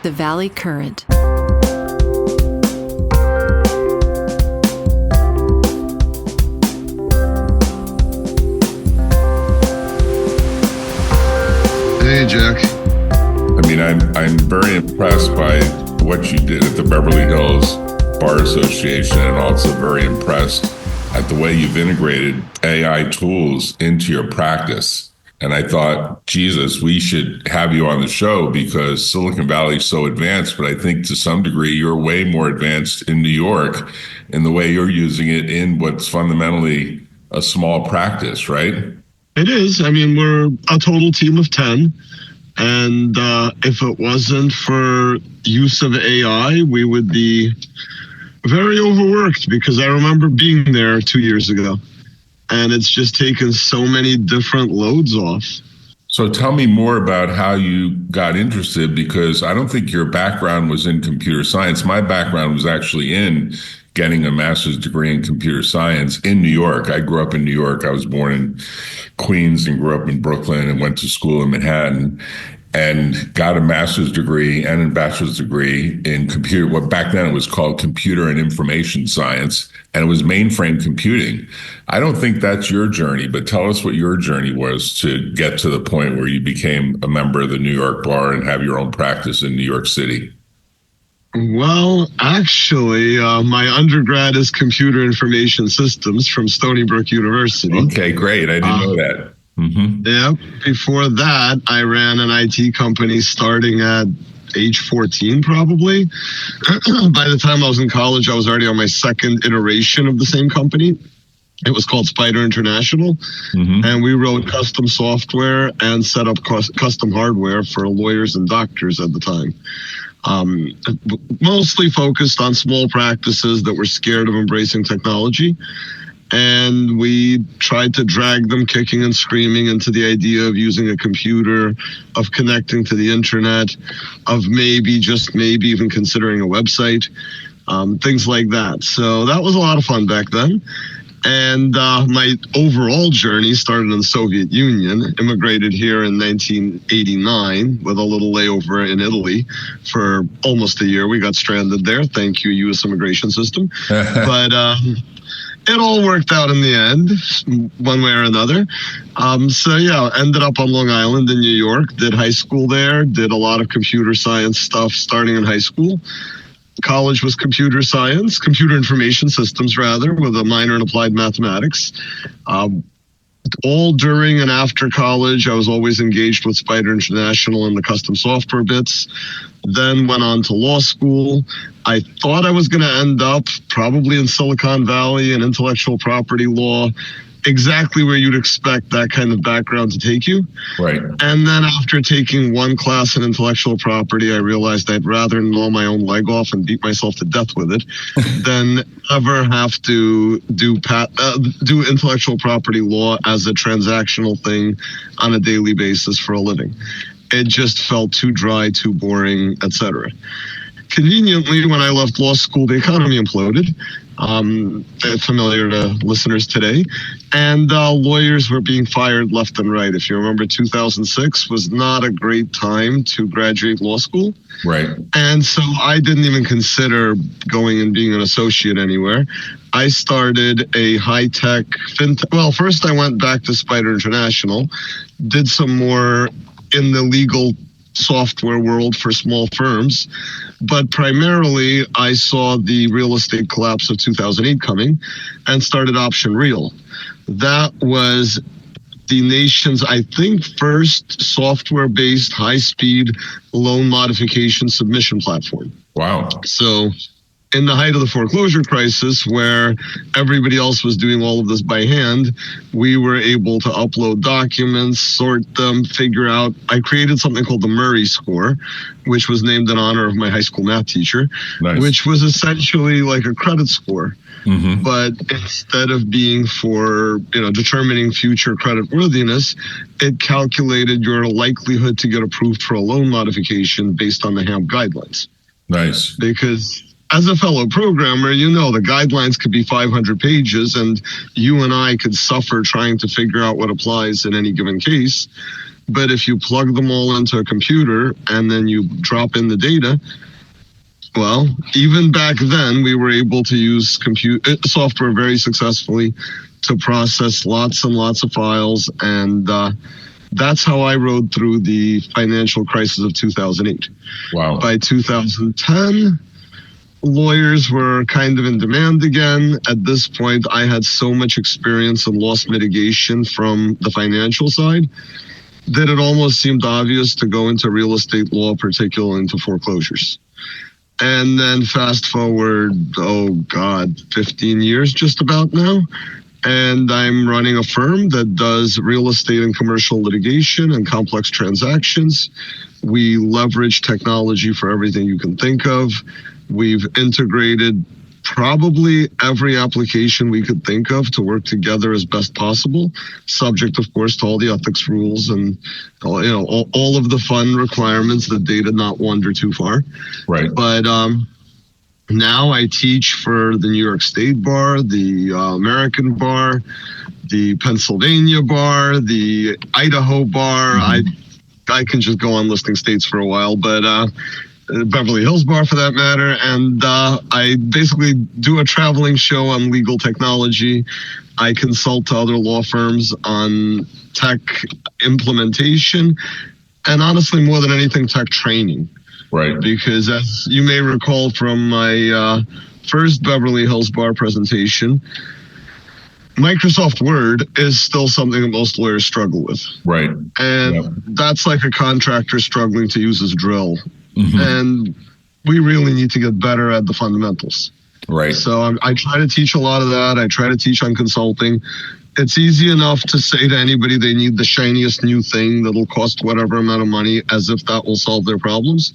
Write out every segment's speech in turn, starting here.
The Valley Current. Hey, Jack. I mean, I'm very impressed by what you did at the Beverly Hills Bar Association, and also very impressed at the way you've integrated AI tools into your practice. And I thought, Jesus, we should have you on the show because Silicon Valley is so advanced, but I think to some degree you're way more advanced in New York in the way you're using it in what's fundamentally a small practice, right? It is. I mean, we're a total team of 10. And if it wasn't for use of AI, we would be very overworked, because I remember being there 2 years ago and it's just taken so many different loads off. So tell me more about how you got interested, because I don't think your background was in computer science. My background was actually in getting a master's degree in computer science in New York. I grew up in New York. I was born in Queens and grew up in Brooklyn and went to school in Manhattan, and got a master's degree and a bachelor's degree in what back then it was called computer and information science, and it was mainframe computing. I don't think that's your journey, but tell us what your journey was to get to the point where you became a member of the New York Bar and have your own practice in New York City. Well, actually, my undergrad is computer information systems from Stony Brook University. Okay, great. I didn't know that. Mm-hmm. Yeah. Before that, I ran an IT company starting at age 14, probably. By the time I was in college, I was already on my second iteration of the same company. It was called Spider International. Mm-hmm. And we wrote custom software and set up custom hardware for lawyers and doctors at the time. Mostly focused on small practices that were scared of embracing technology. And we tried to drag them kicking and screaming into the idea of using a computer, of connecting to the internet, of maybe, just maybe even considering a website, things like that. So that was a lot of fun back then. And my overall journey started in the Soviet Union, immigrated here in 1989 with a little layover in Italy for almost a year. We got stranded there. Thank you, U.S. immigration system. But it all worked out in the end, one way or another. So yeah, ended up on Long Island in New York, did high school there, did a lot of computer science stuff starting in high school. College was computer science, computer information systems rather, with a minor in applied mathematics. All during and after college, I was always engaged with Spider International and the custom software bits. Then went on to law school. I thought I was going to end up probably in Silicon Valley in intellectual property law, exactly where you'd expect that kind of background to take you. Right. And then after taking one class in intellectual property, I realized I'd rather gnaw my own leg off and beat myself to death with it than ever have to do intellectual property law as a transactional thing on a daily basis for a living. It just felt too dry, too boring, etc. Conveniently, when I left law school, the economy imploded. Familiar to listeners today. And lawyers were being fired left and right. If you remember, 2006 was not a great time to graduate law school. Right. And so I didn't even consider going and being an associate anywhere. I started a high-tech fintech. Well, first I went back to Spider International, did some more in the legal software world for small firms, but primarily I saw the real estate collapse of 2008 coming and started Option Real. That was the nation's, I think, first software-based high-speed loan modification submission platform. Wow. So in the height of the foreclosure crisis, where everybody else was doing all of this by hand, we were able to upload documents, sort them, figure out. I created something called the Murray score, which was named in honor of my high school math teacher, nice. Which was essentially like a credit score. Mm-hmm. But instead of being for, determining future credit worthiness, it calculated your likelihood to get approved for a loan modification based on the HAMP guidelines. Nice. Because as a fellow programmer, the guidelines could be 500 pages and you and I could suffer trying to figure out what applies in any given case. But if you plug them all into a computer and then you drop in the data, well, even back then, we were able to use software very successfully to process lots and lots of files. And that's how I rode through the financial crisis of 2008. Wow. By 2010, lawyers were kind of in demand again. At this point, I had so much experience in loss mitigation from the financial side that it almost seemed obvious to go into real estate law, particularly into foreclosures. And then fast forward, 15 years just about now. And I'm running a firm that does real estate and commercial litigation and complex transactions. We leverage technology for everything you can think of. We've integrated probably every application we could think of to work together as best possible, subject, of course, to all the ethics rules and all of the fun requirements that data not wander too far. Right. But now I teach for the New York State Bar, the American Bar, the Pennsylvania Bar, the Idaho Bar. I can just go on listing states for a while, but Beverly Hills Bar for that matter. And I basically do a traveling show on legal technology. I consult to other law firms on tech implementation and honestly, more than anything, tech training. Right. Because as you may recall from my first Beverly Hills Bar presentation, Microsoft Word is still something that most lawyers struggle with. Right. And that's like a contractor struggling to use his drill. And we really need to get better at the fundamentals. Right. So I try to teach a lot of that. I try to teach on consulting. It's easy enough to say to anybody they need the shiniest new thing that'll cost whatever amount of money, as if that will solve their problems.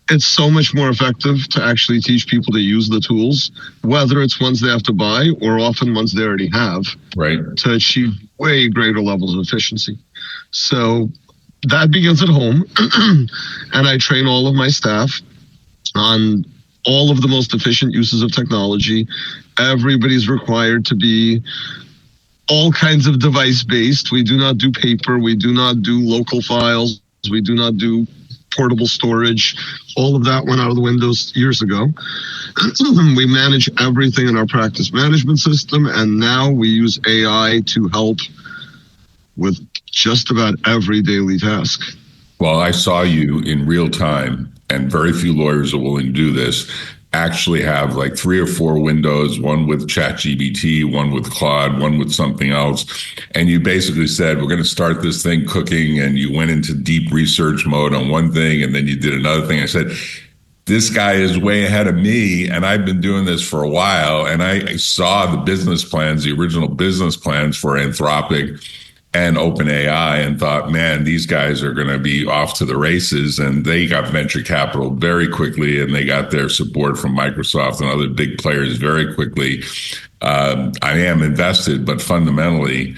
It's so much more effective to actually teach people to use the tools, whether it's ones they have to buy or often ones they already have, right, to achieve way greater levels of efficiency. So that begins at home, and I train all of my staff on all of the most efficient uses of technology. Everybody's required to be all kinds of device-based. We do not do paper. We do not do local files. We do not do portable storage. All of that went out of the window years ago. We manage everything in our practice management system, and now we use AI to help with just about every daily task. Well, I saw you in real time, and very few lawyers are willing to do this, actually have like 3 or 4 windows, one with ChatGPT, one with Claude, one with something else. And you basically said, we're going to start this thing cooking. And you went into deep research mode on one thing, and then you did another thing. I said, this guy is way ahead of me, and I've been doing this for a while. And I saw the business plans, the original business plans for Anthropic and OpenAI, and thought, man, these guys are going to be off to the races. And they got venture capital very quickly, and they got their support from Microsoft and other big players very quickly. I am invested, but fundamentally,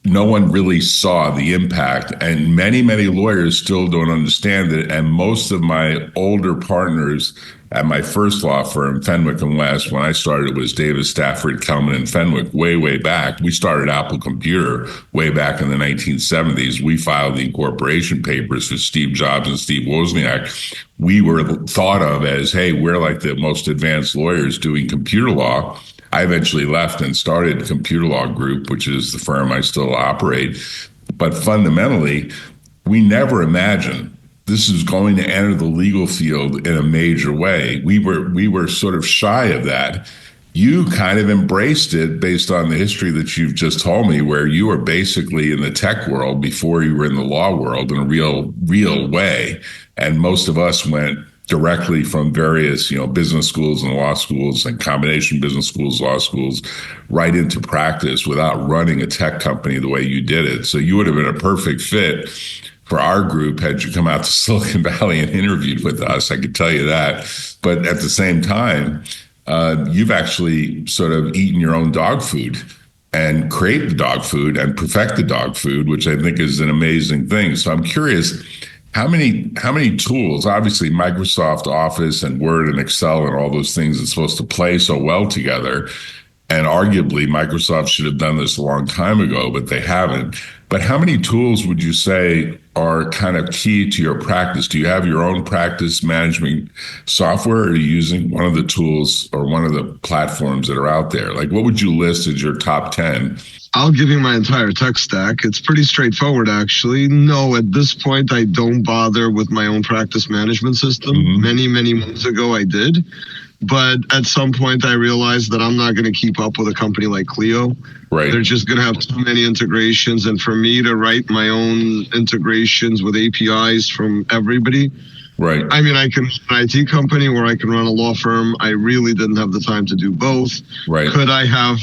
no one really saw the impact. And many, many lawyers still don't understand it. And most of my older partners at my first law firm, Fenwick and West, when I started, it was Davis, Stafford, Kelman, and Fenwick way back. We started Apple Computer way back in the 1970s. We filed the incorporation papers for Steve Jobs and Steve Wozniak. We were thought of as, hey, we're like the most advanced lawyers doing computer law. I eventually left and started Computer Law Group, which is the firm I still operate. But fundamentally, we never imagined this is going to enter the legal field in a major way. We were sort of shy of that. You kind of embraced it based on the history that you've just told me, where you were basically in the tech world before you were in the law world in a real way. And most of us went directly from various, business schools and law schools and combination business schools, law schools, right into practice without running a tech company the way you did it. So you would have been a perfect fit for our group had you come out to Silicon Valley and interviewed with us. I could tell you that. But at the same time, you've actually sort of eaten your own dog food and create the dog food and perfect the dog food, which I think is an amazing thing. So I'm curious, How many tools? Obviously, Microsoft Office and Word and Excel and all those things are supposed to play so well together. And arguably, Microsoft should have done this a long time ago, but they haven't. But how many tools would you say are kind of key to your practice? Do you have your own practice management software, or are you using one of the tools or one of the platforms that are out there? Like, what would you list as your top 10? I'll give you my entire tech stack. It's pretty straightforward, actually. No, at this point, I don't bother with my own practice management system. Mm-hmm. Many months ago, I did. But at some point, I realized that I'm not going to keep up with a company like Clio. Right. They're just going to have too many integrations. And for me to write my own integrations with APIs from everybody, right. I mean, I can run an IT company or I can run a law firm. I really didn't have the time to do both. Right. Could I have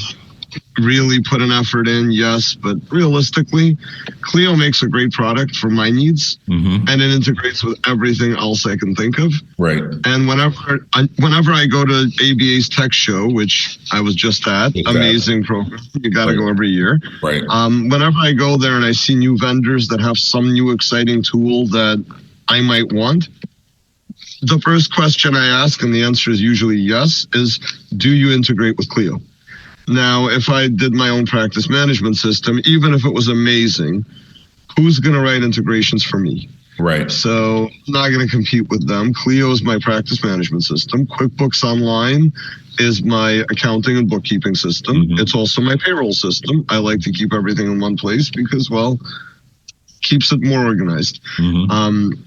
really put an effort in? Yes, but realistically, Clio makes a great product for my needs, mm-hmm. and it integrates with everything else I can think of. Right. And whenever I go to ABA's tech show, which I was just at, amazing program, you got to go every year. Right. Whenever I go there and I see new vendors that have some new exciting tool that I might want, the first question I ask, and the answer is usually yes, is do you integrate with Clio? Now, if I did my own practice management system, even if it was amazing, who's going to write integrations for me? Right. So I'm not going to compete with them. Clio is my practice management system. QuickBooks Online is my accounting and bookkeeping system. Mm-hmm. It's also my payroll system. I like to keep everything in one place because, well, keeps it more organized. Mm-hmm.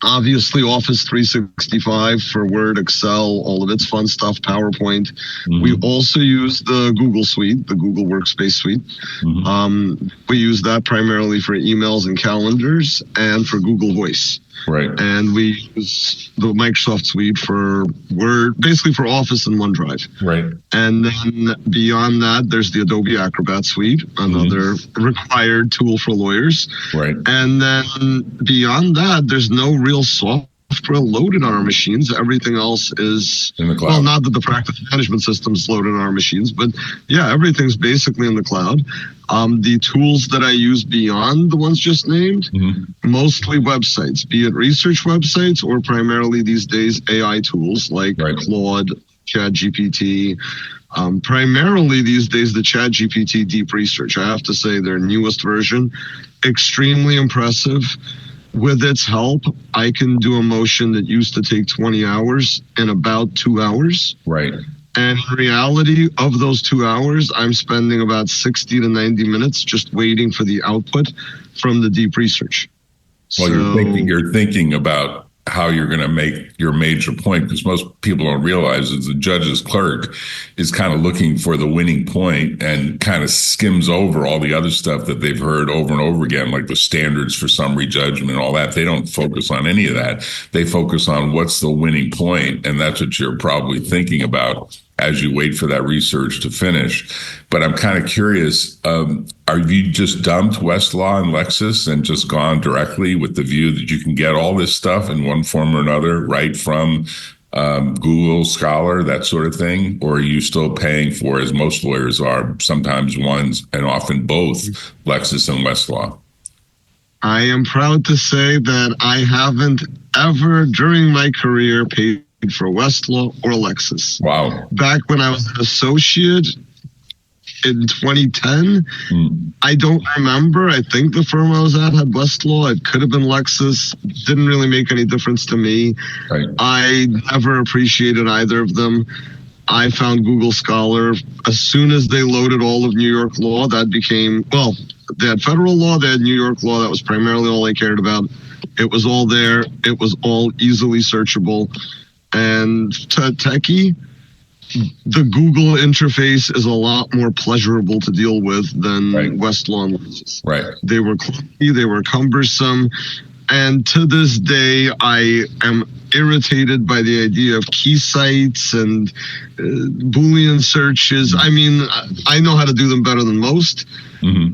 Obviously, Office 365 for Word, Excel, all of its fun stuff, PowerPoint. Mm-hmm. We also use the Google Suite, the Google Workspace Suite. Mm-hmm. We use that primarily for emails and calendars and for Google Voice. Right. And we use the Microsoft Suite for Word, basically for Office and OneDrive. Right. And then beyond that, there's the Adobe Acrobat Suite, another required tool for lawyers. Right. And then beyond that, there's no real software loaded on our machines. Everything else is in the cloud. Well, not that the practice management system is loaded on our machines, but yeah, everything's basically in the cloud. The tools that I use beyond the ones just named, mostly websites, be it research websites or primarily these days AI tools like Claude, ChatGPT. Primarily these days, the ChatGPT Deep Research. I have to say their newest version, extremely impressive. With its help, I can do a motion that used to take 20 hours in about 2 hours. Right. And in reality, of those 2 hours, I'm spending about 60 to 90 minutes just waiting for the output from the deep research. Well, you're thinking about how you're going to make your major point, because most people don't realize is the judge's clerk is kind of looking for the winning point and kind of skims over all the other stuff that they've heard over and over again, like the standards for summary judgment and all that. They don't focus on any of that. They focus on what's the winning point, and that's what you're probably thinking about as you wait for that research to finish. But I'm kind of curious, are you just dumped Westlaw and Lexis and just gone directly with the view that you can get all this stuff in one form or another, right from Google Scholar, that sort of thing? Or are you still paying for, as most lawyers are, sometimes ones and often both, Lexis and Westlaw? I am proud to say that I haven't ever during my career paid for Westlaw or Lexis. Wow. Back when I was an associate in 2010, I don't remember. I think the firm I was at had Westlaw. It could have been Lexis. Didn't really make any difference to me. Right. I never appreciated either of them. I found Google Scholar. As soon as they loaded all of New York law, that became, well, they had federal law, they had New York law. That was primarily all I cared about. It was all there. It was all easily searchable. And to techie, the Google interface is a lot more pleasurable to deal with than Westlaw and Lexis. Right. They were clunky, they were cumbersome, and to this day, I am irritated by the idea of key sites and Boolean searches. I mean, I know how to do them better than most,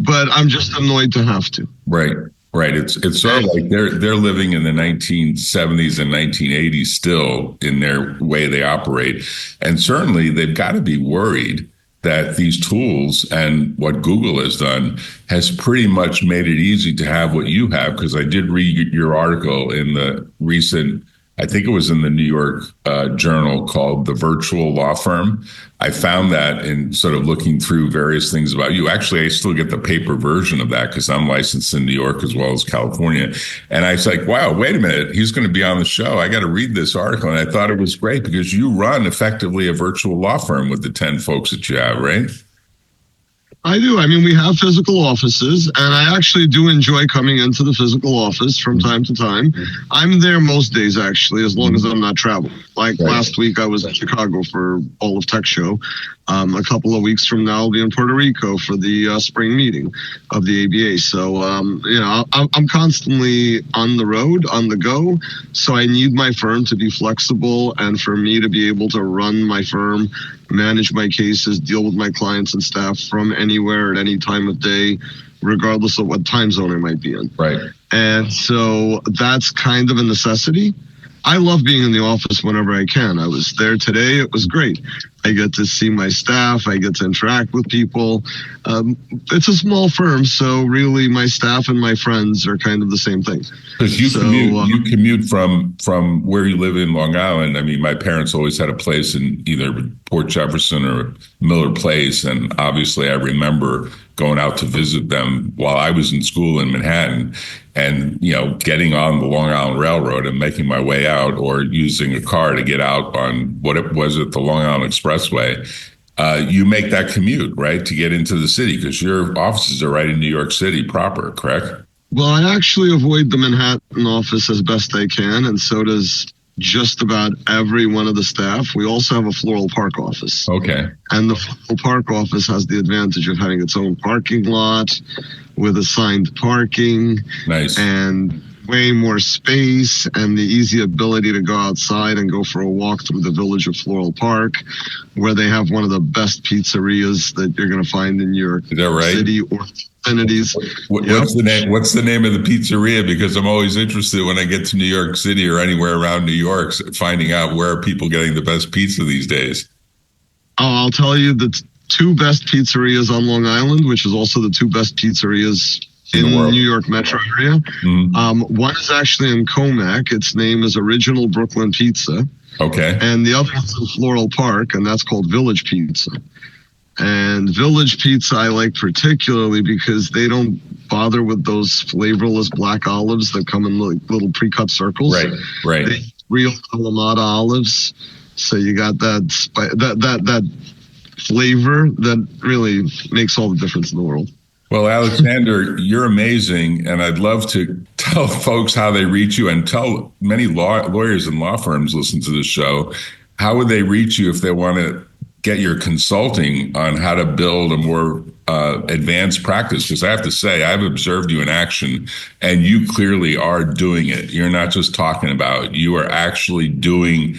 but I'm just annoyed to have to. Right. Right. It's sort of like they're living in the 1970s and 1980s still in their way they operate. And certainly they've got to be worried that these tools and what Google has done has pretty much made it easy to have what you have. Because I did read your article in the recent, I think it was in the New York Journal, called The Virtual Law Firm. I found that in sort of looking through various things about you. Actually, I still get the paper version of that because I'm licensed in New York as well as California. And I was like, wow, wait a minute, he's going to be on the show. I got to read this article. And I thought it was great because you run effectively a virtual law firm with the 10 folks that you have, right? I do. I mean, we have physical offices, and I actually do enjoy coming into the physical office from time to time. I'm there most days, actually, as long as I'm not traveling. Like last week, I was in Chicago for all of Tech Show. A couple of weeks from now, I'll be in Puerto Rico for the spring meeting of the ABA. So, I'm constantly on the road, on the go. So I need my firm to be flexible, and for me to be able to run my firm, manage my cases, deal with my clients and staff from anywhere at any time of day, regardless of what time zone I might be in. Right. And so that's kind of a necessity. I love being in the office whenever I can. I was there today. It was great. I get to see my staff. I get to interact with people. It's a small firm, so really my staff and my friends are kind of the same thing. Because you commute from where you live in Long Island. I mean, my parents always had a place in either Port Jefferson or Miller Place, and obviously I remember going out to visit them while I was in school in Manhattan, and getting on the Long Island Railroad and making my way out, or using a car to get out on what it was at the Long Island Expressway. You make that commute, right, to get into the city, because your offices are right in New York City proper, correct? Well, I actually avoid the Manhattan office as best I can, and so does just about every one of the staff. We also have a Floral Park office. Okay. And the Floral Park office has the advantage of having its own parking lot with assigned parking. Nice. And way more space, and the easy ability to go outside and go for a walk through the village of Floral Park, where they have one of the best pizzerias that you're going to find in your city or vicinities. What's the name? What's the name of the pizzeria? Because I'm always interested when I get to New York City or anywhere around New York, finding out where are people getting the best pizza these days. Oh, I'll tell you the two best pizzerias on Long Island, which is also the two best pizzerias in the New York metro area. Mm-hmm. One is actually in Comac. Its name is Original Brooklyn Pizza. Okay. And the other one's in Floral Park, and that's called Village Pizza. And Village Pizza I like particularly because they don't bother with those flavorless black olives that come in little pre-cut circles. Right. They real Kalamata olives. So you got that flavor that really makes all the difference in the world. Well, Alexander, you're amazing, and I'd love to tell folks how they reach you, and tell many lawyers and law firms listen to this show. How would they reach you if they want to get your consulting on how to build a more advanced practice? Because I have to say, I've observed you in action, and you clearly are doing it. You're not just talking about it. You are actually doing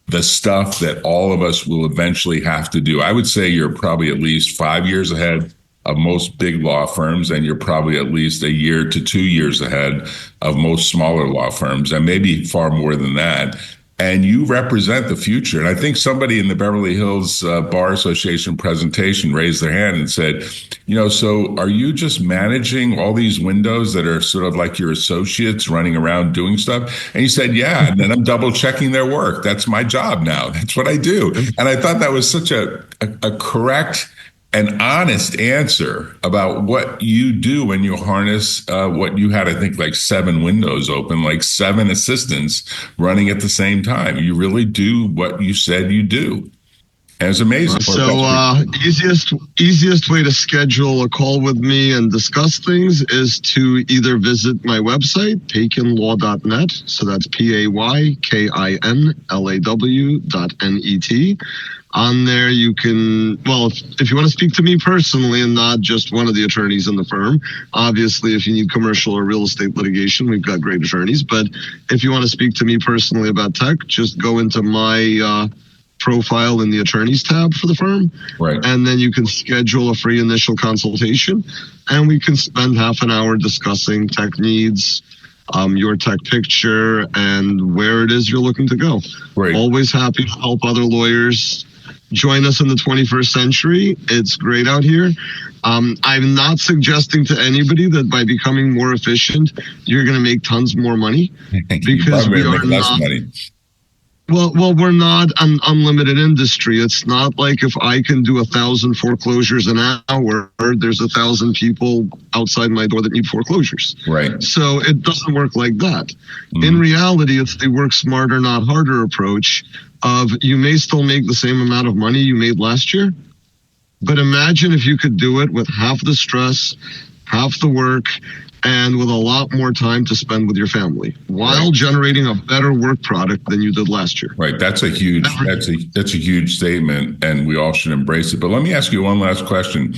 the stuff that all of us will eventually have to do. I would say you're probably at least 5 years ahead of most big law firms, and you're probably at least a year to 2 years ahead of most smaller law firms, and maybe far more than that. And you represent the future. And I think somebody in the Beverly Hills Bar Association presentation raised their hand and said, so are you just managing all these windows that are sort of like your associates running around doing stuff? And you said, yeah. And then I'm double checking their work. That's my job now. That's what I do. And I thought that was such a correct an honest answer about what you do when you harness what you had, I think, like 7 windows open, like 7 assistants running at the same time. You really do what you said you do. And it's amazing. Easiest way to schedule a call with me and discuss things is to either visit my website, paykinlaw.net. So that's PAYKINLAW.net. On there, you can, if you want to speak to me personally and not just one of the attorneys in the firm, obviously, if you need commercial or real estate litigation, we've got great attorneys. But if you want to speak to me personally about tech, just go into my profile in the attorneys tab for the firm. Right. And then you can schedule a free initial consultation, and we can spend half an hour discussing tech needs, your tech picture, and where it is you're looking to go. Right. Always happy to help other lawyers join us in the 21st century. It's great out here. I'm not suggesting to anybody that by becoming more efficient, you're going to make tons more money, because we are less not. money. Well, we're not an unlimited industry. It's not like if I can do 1,000 foreclosures an hour, there's 1,000 people outside my door that need foreclosures. Right. So it doesn't work like that. In reality, it's the work smarter, not harder approach of you may still make the same amount of money you made last year, but imagine if you could do it with half the stress, half the work, and with a lot more time to spend with your family while generating a better work product than you did last year. Right. That's a huge statement, and we all should embrace it. But let me ask you one last question.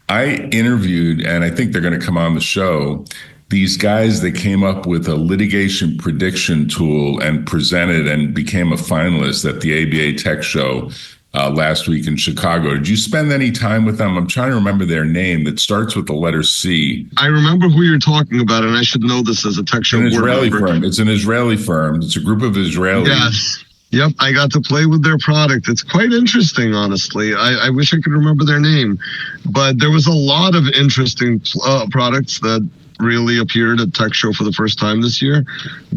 I interviewed, and I think they're going to come on the show, these guys that came up with a litigation prediction tool and presented and became a finalist at the ABA Tech Show last week in Chicago. Did you spend any time with them? I'm trying to remember their name that starts with the letter C. I remember who you're talking about, and I should know this as a Tech Show. It's an Israeli firm. It's an Israeli firm. It's a group of Israelis. Yes. Yep, I got to play with their product. It's quite interesting, honestly. I wish I could remember their name. But there was a lot of interesting products that really appeared at Tech Show for the first time this year.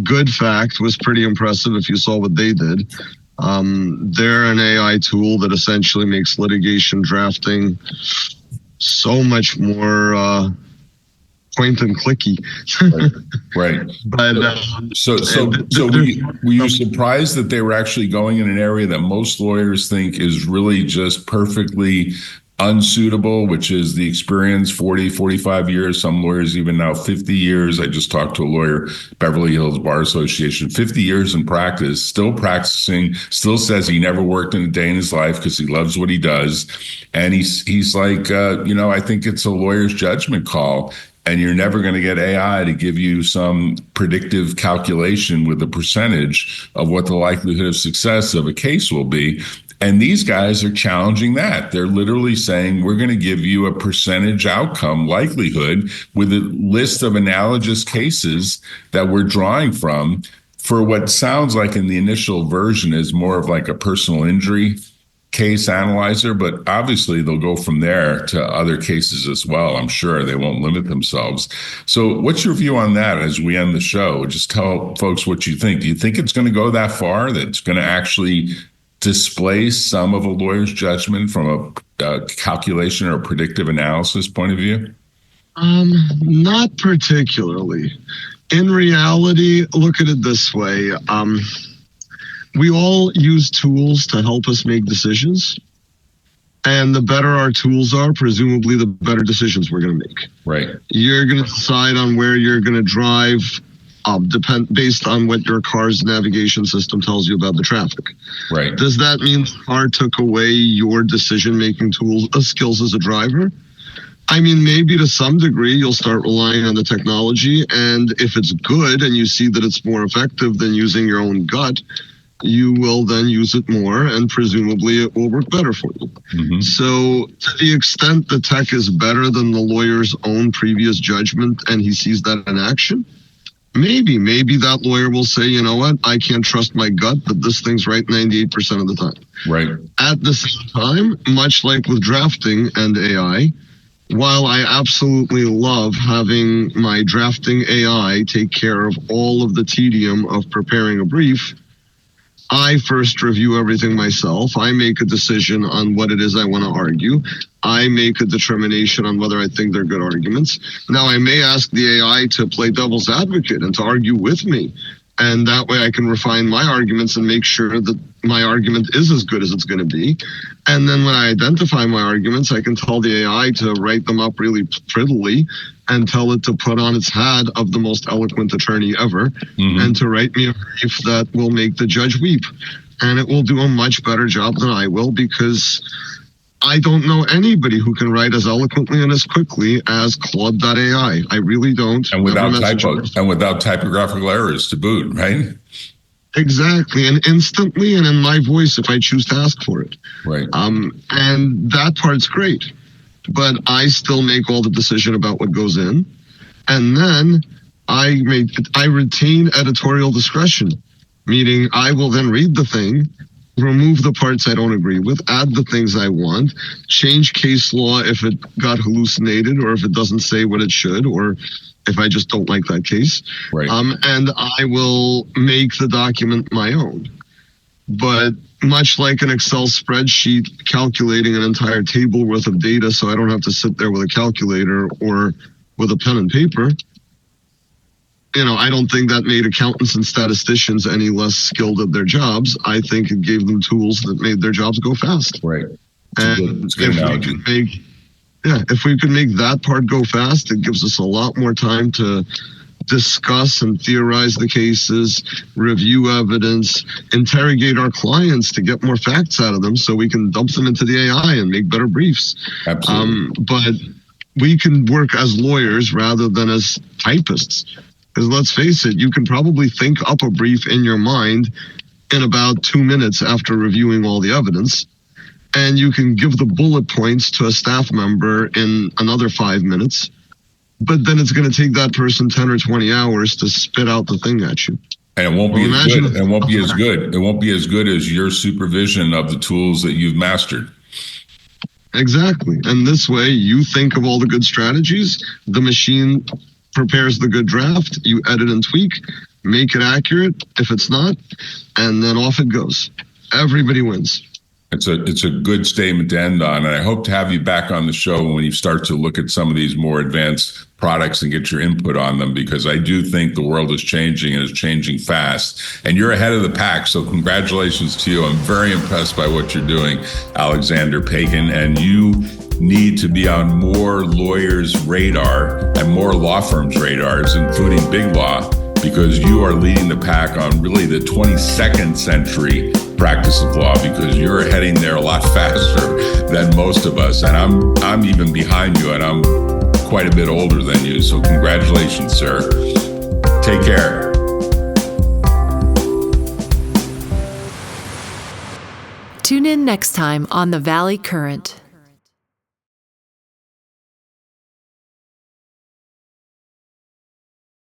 Good Fact was pretty impressive if you saw what they did. They're an AI tool that essentially makes litigation drafting so much more point and clicky. Right. But were you surprised that they were actually going in an area that most lawyers think is really just perfectly unsuitable, which is the experience, 40, 45 years, some lawyers even now 50 years. I just talked to a lawyer, Beverly Hills Bar Association, 50 years in practice, still practicing, still says he never worked in a day in his life because he loves what he does. And he's like, I think it's a lawyer's judgment call. And you're never going to get AI to give you some predictive calculation with a percentage of what the likelihood of success of a case will be. And these guys are challenging that. They're literally saying, we're going to give you a percentage outcome likelihood with a list of analogous cases that we're drawing from for what sounds like in the initial version is more of like a personal injury case analyzer, but obviously they'll go from there to other cases as well. I'm sure they won't limit themselves. So what's your view on that as we end the show? Just tell folks what you think. Do you think it's going to go that far, that it's going to actually displace some of a lawyer's judgment from a calculation or a predictive analysis point of view? Not particularly. In reality, look at it this way. We all use tools to help us make decisions. And the better our tools are, presumably the better decisions we're going to make. Right. You're going to decide on where you're going to drive based on what your car's navigation system tells you about the traffic. Right. Does that mean the car took away your decision-making skills as a driver? I mean, maybe to some degree you'll start relying on the technology, and if it's good and you see that it's more effective than using your own gut, you will then use it more, and presumably it will work better for you. Mm-hmm. So to the extent the tech is better than the lawyer's own previous judgment and he sees that in action, maybe that lawyer will say, you know what, I can't trust my gut, but this thing's right 98% of the time. Right. At the same time, much like with drafting and AI, while I absolutely love having my drafting AI take care of all of the tedium of preparing a brief, I first review everything myself. I make a decision on what it is I want to argue. I make a determination on whether I think they're good arguments. Now, I may ask the AI to play devil's advocate and to argue with me. And that way I can refine my arguments and make sure that my argument is as good as it's going to be. And then when I identify my arguments, I can tell the AI to write them up really prettily and tell it to put on its hat of the most eloquent attorney ever, and to write me a brief that will make the judge weep. And it will do a much better job than I will, because I don't know anybody who can write as eloquently and as quickly as Claude.ai. I really don't. And without typos and without typographical errors to boot, right? Exactly. And instantly, and in my voice if I choose to ask for it. Right. And that part's great. But I still make all the decision about what goes in. And then I retain editorial discretion, meaning I will then read the thing remove the parts I don't agree with, add the things I want, change case law if it got hallucinated or if it doesn't say what it should, or if I just don't like that case. Right. And I will make the document my own. But much like an Excel spreadsheet calculating an entire table worth of data so I don't have to sit there with a calculator or with a pen and paper, I don't think that made accountants and statisticians any less skilled at their jobs. I think it gave them tools that made their jobs go fast. Right. And if we could make that part go fast, it gives us a lot more time to discuss and theorize the cases, review evidence, interrogate our clients to get more facts out of them so we can dump them into the AI and make better briefs. Absolutely. But we can work as lawyers rather than as typists. Because let's face it, you can probably think up a brief in your mind in about 2 minutes after reviewing all the evidence. And you can give the bullet points to a staff member in another 5 minutes. But then it's going to take that person 10 or 20 hours to spit out the thing at you. And it won't be as good. It won't be as good. It won't be as good as your supervision of the tools that you've mastered. Exactly. And this way, you think of all the good strategies, the machine prepares the good draft, you edit and tweak, make it accurate if it's not, and then off it goes. Everybody wins. It's a good statement to end on, and I hope to have you back on the show when you start to look at some of these more advanced products and get your input on them, because I do think the world is changing and is changing fast, and you're ahead of the pack. So congratulations to you. I'm very impressed by what you're doing, Alexander Paykin, and you need to be on more lawyers' radar and more law firms' radars, including Big Law, because you are leading the pack on really the 22nd century practice of law, because you're heading there a lot faster than most of us. And I'm even behind you, and I'm quite a bit older than you. So congratulations, sir. Take care. Tune in next time on The Valley Current.